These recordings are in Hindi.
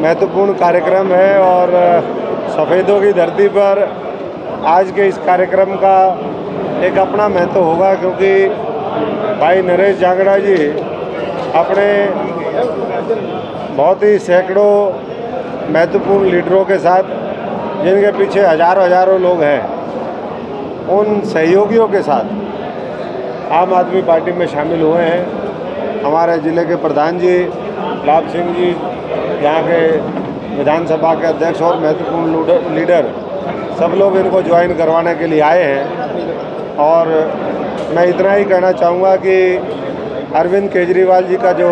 महत्वपूर्ण कार्यक्रम है और सफ़ेदों की धरती पर आज के इस कार्यक्रम का एक अपना महत्व होगा, क्योंकि भाई नरेश जांगड़ा जी अपने बहुत ही सैकड़ों महत्वपूर्ण लीडरों के साथ, जिनके पीछे हजारों लोग हैं, उन सहयोगियों के साथ आम आदमी पार्टी में शामिल हुए हैं। हमारे ज़िले के प्रधान जी लाभ सिंह जी, यहाँ के विधानसभा के अध्यक्ष और महत्वपूर्ण लीडर, सब लोग इनको ज्वाइन करवाने के लिए आए हैं। और मैं इतना ही कहना चाहूँगा कि अरविंद केजरीवाल जी का जो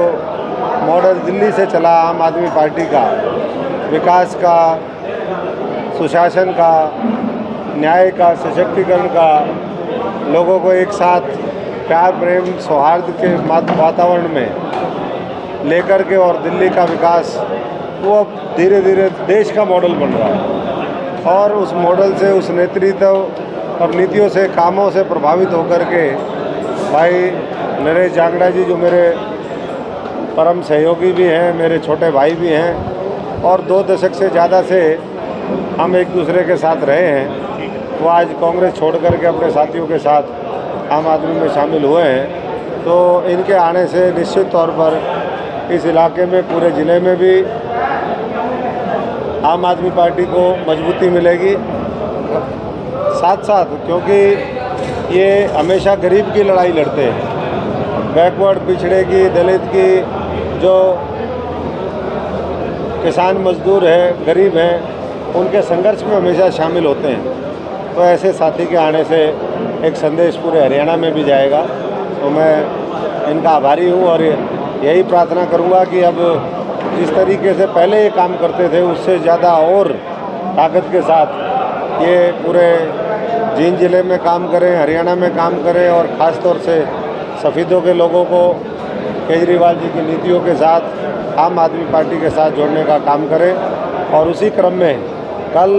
मॉडल दिल्ली से चला आम आदमी पार्टी का, विकास का, सुशासन का, न्याय का, सशक्तिकरण का, लोगों को एक साथ प्यार प्रेम सौहार्द के वातावरण में लेकर के और दिल्ली का विकास, वो अब धीरे धीरे देश का मॉडल बन रहा है। और उस मॉडल से, उस नेतृत्व और नीतियों से, कामों से प्रभावित होकर के भाई नरेश जांगड़ा जी, जो मेरे परम सहयोगी भी हैं, मेरे छोटे भाई भी हैं और 2 दशक से ज़्यादा से हम एक दूसरे के साथ रहे हैं, वो आज कांग्रेस छोड़ करके अपने साथियों के साथ आम आदमी में शामिल हुए हैं। तो इनके आने से निश्चित तौर पर इस इलाके में, पूरे ज़िले में भी आम आदमी पार्टी को मजबूती मिलेगी। साथ साथ क्योंकि ये हमेशा गरीब की लड़ाई लड़ते हैं, बैकवर्ड, पिछड़े की, दलित की, जो किसान मजदूर है, गरीब हैं, उनके संघर्ष में हमेशा शामिल होते हैं। तो ऐसे साथी के आने से एक संदेश पूरे हरियाणा में भी जाएगा। तो मैं इनका आभारी हूँ और यही प्रार्थना करूँगा कि अब जिस तरीके से पहले ये काम करते थे, उससे ज़्यादा और ताकत के साथ ये पूरे जींद ज़िले में काम करें, हरियाणा में काम करें और ख़ास तौर से सफ़ेदों के लोगों को केजरीवाल जी की नीतियों के साथ आम आदमी पार्टी के साथ जोड़ने का काम करें। और उसी क्रम में कल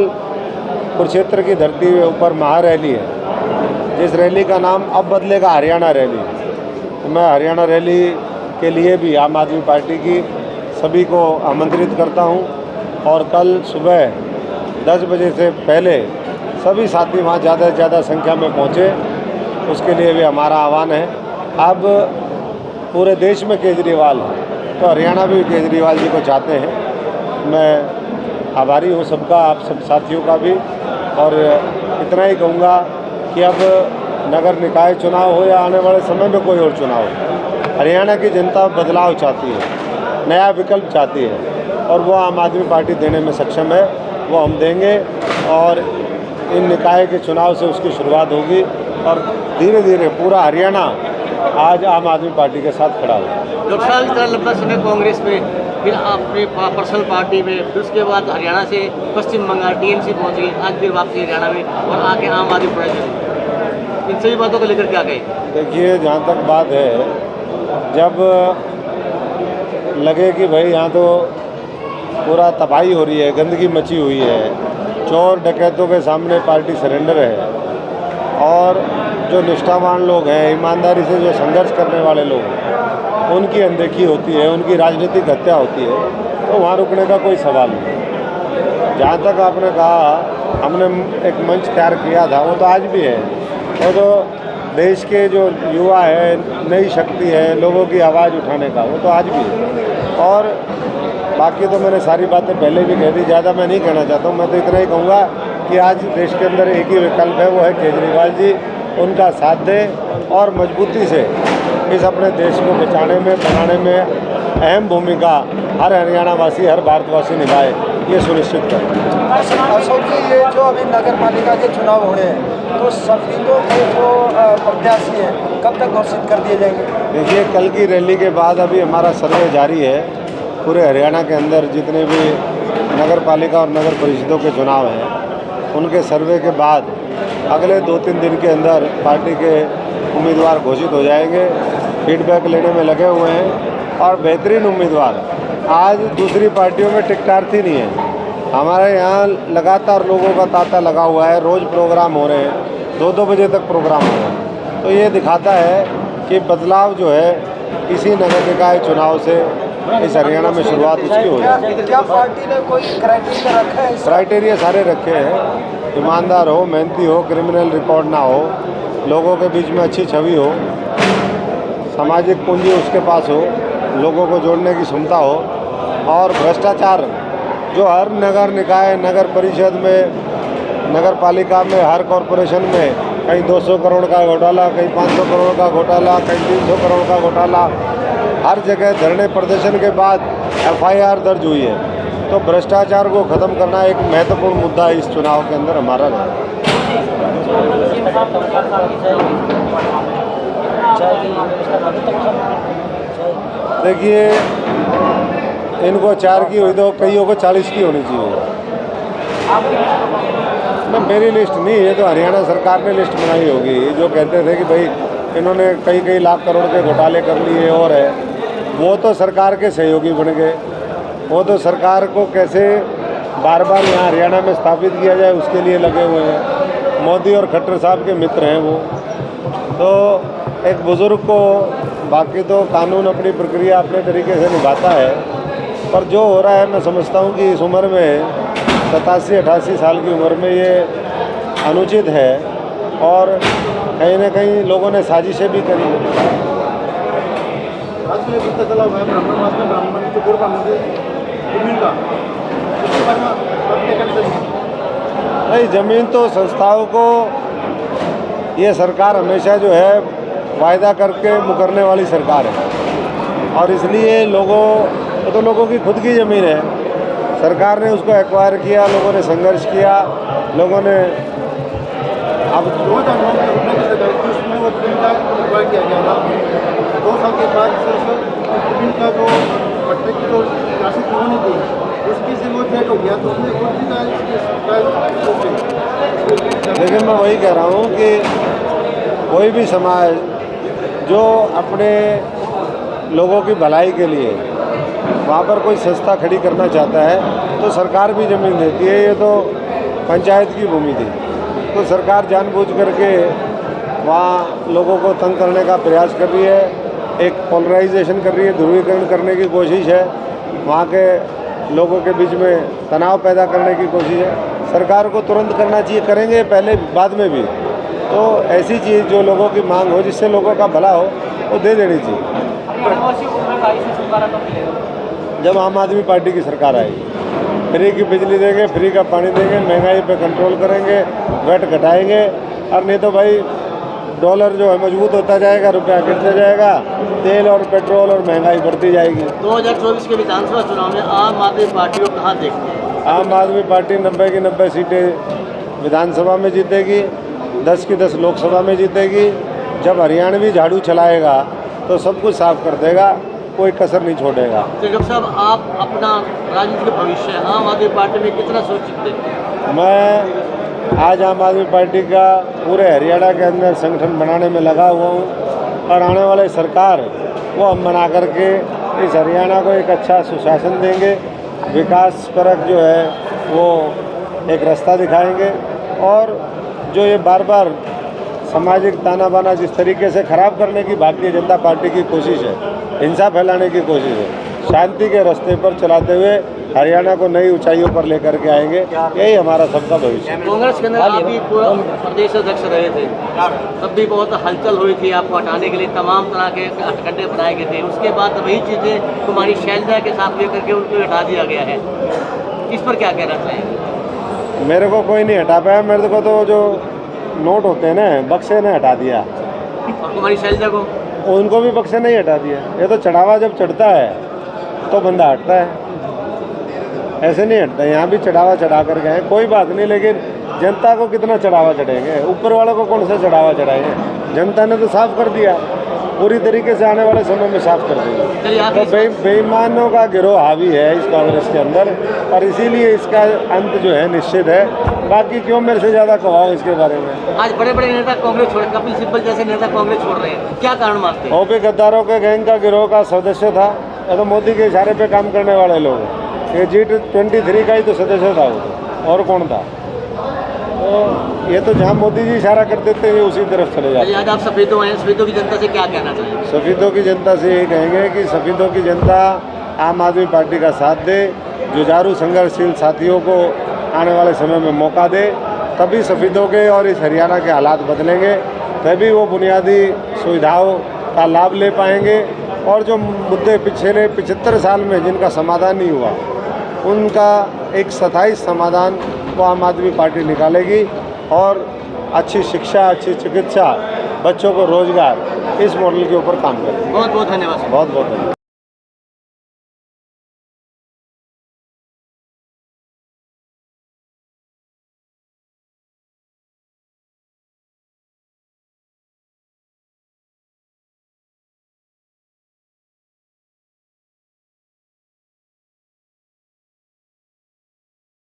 कुरुक्षेत्र की धरती के ऊपर महारैली है, जिस रैली का नाम अब बदलेगा हरियाणा रैली। तो मैं हरियाणा रैली के लिए भी आम आदमी पार्टी की सभी को आमंत्रित करता हूं और कल सुबह 10 बजे से पहले सभी साथी वहां ज़्यादा से ज़्यादा संख्या में पहुंचे, उसके लिए भी हमारा आह्वान है। अब पूरे देश में केजरीवाल है, तो हरियाणा भी केजरीवाल जी को चाहते हैं। मैं आभारी हूँ सबका, आप सब साथियों का भी। और इतना ही कहूँगा कि अब नगर निकाय चुनाव हो या आने वाले समय में कोई और चुनाव हो, हरियाणा की जनता बदलाव चाहती है, नया विकल्प चाहती है और वो आम आदमी पार्टी देने में सक्षम है। वो हम देंगे और इन निकाय के चुनाव से उसकी शुरुआत होगी और धीरे धीरे पूरा हरियाणा आज आम आदमी पार्टी के साथ खड़ा होगा। डॉक्टर साहब, इस तरह लंबा समय कांग्रेस में, फिर अपने पर्सनल पार्टी में, फिर उसके बाद हरियाणा से पश्चिम बंगाल टीएमसी पहुँच गई, आज फिर वापसी हरियाणा में और आके आम आदमी पार्टी, इन सभी बातों को लेकर क्या कहें? देखिए, जहाँ तक बात है, जब लगे कि भाई यहाँ तो पूरा तबाही हो रही है, गंदगी मची हुई है, चोर डकैतों के सामने पार्टी सरेंडर है और जो निष्ठावान लोग हैं, ईमानदारी से जो संघर्ष करने वाले लोग हैं, उनकी अनदेखी होती है, उनकी राजनीतिक हत्या होती है, तो वहाँ रुकने का कोई सवाल नहीं। जहाँ तक आपने कहा हमने एक मंच तैयार किया था, वो तो आज भी है। वो तो देश के जो युवा है, नई शक्ति है, लोगों की आवाज़ उठाने का, वो तो आज भी है। और बाकी तो मैंने सारी बातें पहले भी कह दी, ज़्यादा मैं नहीं कहना चाहता हूँ। मैं तो इतना ही कहूँगा कि आज देश के अंदर एक ही विकल्प है, वो है केजरीवाल जी। उनका साथ दें और मजबूती से इस अपने देश को बचाने में, बनाने में अहम भूमिका हर हरियाणा वासी, हर भारतवासी निभाए, ये सुनिश्चित करें। अशोक जी, ये जो अभी नगर पालिका के चुनाव हो रहे हैं, तो सफ़ेदों के जो प्रत्याशी हैं, कब तक घोषित कर दिए जाएंगे? देखिए, कल की रैली के बाद अभी हमारा सर्वे जारी है। पूरे हरियाणा के अंदर जितने भी नगर पालिका और नगर परिषदों के चुनाव हैं, उनके सर्वे के बाद अगले 2-3 दिन के अंदर पार्टी के उम्मीदवार घोषित हो जाएंगे। फीडबैक लेने में लगे हुए हैं और बेहतरीन उम्मीदवार, आज दूसरी पार्टियों में टिकटार्थी नहीं है। हमारे यहाँ लगातार लोगों का तांता लगा हुआ है, रोज़ प्रोग्राम हो रहे हैं, 2-2 बजे तक प्रोग्राम हो रहे हैं। तो ये दिखाता है कि बदलाव जो है इसी नगर निकाय चुनाव से इस हरियाणा में शुरुआत उसकी हो जाए। क्या पार्टी ने कोई क्राइटेरिया रखा है इसका? क्राइटेरिया सारे रखे हैं, ईमानदार हो, मेहनती हो, क्रिमिनल रिकॉर्ड ना हो, लोगों के बीच में अच्छी छवि हो, सामाजिक पूंजी उसके पास हो, लोगों को जोड़ने की क्षमता हो, और भ्रष्टाचार जो हर नगर निकाय, नगर परिषद में, नगर पालिका में, हर कॉरपोरेशन में कहीं 200 करोड़ का घोटाला, कहीं 500 करोड़ का घोटाला, कहीं 300 करोड़ का घोटाला, हर जगह धरने प्रदर्शन के बाद FIR दर्ज हुई है। तो भ्रष्टाचार को ख़त्म करना एक महत्वपूर्ण मुद्दा इस चुनाव के अंदर हमारा रहा। देखिए, इनको 4 की हुई तो कईयों को 40 की होनी चाहिए। ना मेरी लिस्ट नहीं, ये तो हरियाणा सरकार ने लिस्ट बनाई होगी। ये जो कहते थे कि भाई इन्होंने कई लाख करोड़ के घोटाले कर लिए और है, वो तो सरकार के सहयोगी बन गए। वो तो सरकार को कैसे बार बार यहाँ हरियाणा में स्थापित किया जाए उसके लिए लगे हुए हैं। मोदी और खट्टर साहब के मित्र हैं वो। तो एक बुज़ुर्ग को, बाकी तो कानून अपनी प्रक्रिया अपने तरीके से निभाता है, पर जो हो रहा है मैं समझता हूँ कि इस उम्र में 87-88 साल की उम्र में ये अनुचित है, और कहीं ना कहीं लोगों ने साजिशें भी करी हैं। चला हुआ है ब्राह्मणवाद में, ब्राह्मण के पूर्व जमीन का नहीं, ज़मीन तो संस्थाओं को ये सरकार हमेशा जो है वायदा करके मुकरने वाली सरकार है, और इसलिए लोगों की खुद की ज़मीन है। सरकार ने उसको एक्वायर किया, लोगों ने संघर्ष किया, लोगों ने अब 2009 में वो जमीन का एक्वायर किया गया था। 2 साल के बाद जमीन का जो पट्टे की जो राशि होनी थी उसकी से वो सेट हो गया, तो उसमें लेकिन मैं वही कह रहा हूँ कि कोई भी समाज जो अपने लोगों की भलाई के लिए वहाँ पर कोई संस्था खड़ी करना चाहता है तो सरकार भी ज़मीन देती है। ये तो पंचायत की भूमि थी, तो सरकार जानबूझ करके वहाँ लोगों को तंग करने का प्रयास कर रही है, एक पोलराइजेशन कर रही है, ध्रुवीकरण करने की कोशिश है, वहाँ के लोगों के बीच में तनाव पैदा करने की कोशिश है। सरकार को तुरंत करना चाहिए, करेंगे पहले बाद में भी। तो ऐसी चीज़ जो लोगों की मांग हो, जिससे लोगों का भला हो, वो दे देनी चाहिए। जब आम आदमी पार्टी की सरकार आएगी, फ्री की बिजली देंगे, फ्री का पानी देंगे, महंगाई पे कंट्रोल करेंगे, वैट घटाएंगे, और नहीं तो भाई डॉलर जो है मजबूत होता जाएगा, रुपया गिरता जाएगा, तेल और पेट्रोल और महंगाई बढ़ती जाएगी। 2024 के विधानसभा चुनाव में आम आदमी पार्टी को कहाँ देखते हैं? आम आदमी पार्टी 90 की 90 सीटें विधानसभा में जीतेगी, 10 की 10 लोकसभा में जीतेगी। जब हरियाणवी झाड़ू चलाएगा तो सब कुछ साफ कर देगा, कोई कसर नहीं छोड़ेगा। तो डॉक्टर साहब, आप अपना राजनीतिक भविष्य आम आदमी पार्टी में कितना सोचते हैं? मैं आज आम आदमी पार्टी का पूरे हरियाणा के अंदर संगठन बनाने में लगा हुआ हूँ, और आने वाले सरकार वो हम बना करके इस हरियाणा को एक अच्छा सुशासन देंगे, विकास परक जो है वो एक रास्ता दिखाएंगे। और जो ये बार बार सामाजिक ताना बाना जिस तरीके से खराब करने की भारतीय जनता पार्टी की कोशिश है, हिंसा फैलाने की कोशिश है, शांति के रास्ते पर चलाते हुए हरियाणा को नई ऊंचाइयों पर लेकर के आएंगे। यही हमारा सबका भविष्य है। कांग्रेस के अंदर आप भी प्रदेश अध्यक्ष रहे थे, तब भी बहुत हलचल हुई थी, आपको हटाने के लिए तमाम तरह के हथकंडे बनाए गए थे। उसके बाद वही चीज़ें कुमारी शैलजा के साथ लेकर के उनको हटा दिया गया है, इस पर क्या कहना चाहेंगे? मेरे को कोई नहीं हटा पाया, मेरे को तो जो नोट होते हैं ना, बक्से ने हटा दिया, और कुमारी शैलजा को? उनको भी बक्से नहीं हटा दिया। ये तो चढ़ावा जब चढ़ता है तो बंदा हटता है, ऐसे नहीं हटता। यहाँ भी चढ़ावा चढ़ा कर गए, कोई बात नहीं, लेकिन जनता को कितना चढ़ावा चढ़ेंगे? ऊपर वालों को कौन सा चढ़ावा चढ़ाएंगे? जनता ने तो साफ कर दिया, पूरी तरीके से आने वाले समय में साफ कर देंगे। तो बेईमानों का गिरोह हावी है इस कांग्रेस के अंदर, और इसीलिए इसका अंत जो है निश्चित है। बाकी क्यों मेरे से ज़्यादा कहाओ इसके बारे में। आज बड़े बड़े नेता कांग्रेस छोड़, कपिल सिब्बल जैसे नेता कांग्रेस छोड़ रहे हैं, क्या कारण मानते हैं? ओपी गद्दारों के गैंग का गिरोह का सदस्य था, या तो मोदी के इशारे पे काम करने वाले लोग। ये G23 का ही तो सदस्य था वो, और कौन था? तो ये तो जहाँ मोदी जी इशारा कर देते हैं उसी तरफ चले जाते हैं। आज आप सफेदों हैं, सफेदों की जनता से क्या कहना चाहिए? सफेदों की जनता से ये कहेंगे कि सफेदों की जनता आम आदमी पार्टी का साथ दे, जुझारू संघर्षशील साथियों को आने वाले समय में मौका दे, तभी सफ़ेदों के और इस हरियाणा के हालात बदलेंगे, तभी वो बुनियादी सुविधाओं का लाभ ले पाएंगे और जो मुद्दे पिछले 75 साल में जिनका समाधान नहीं हुआ, उनका एक स्थायी समाधान वो आम आदमी पार्टी निकालेगी और अच्छी शिक्षा, अच्छी चिकित्सा, बच्चों को रोजगार, इस मॉडल के ऊपर काम करेगी। बहुत बहुत धन्यवाद। बहुत बहुत धन्यवाद।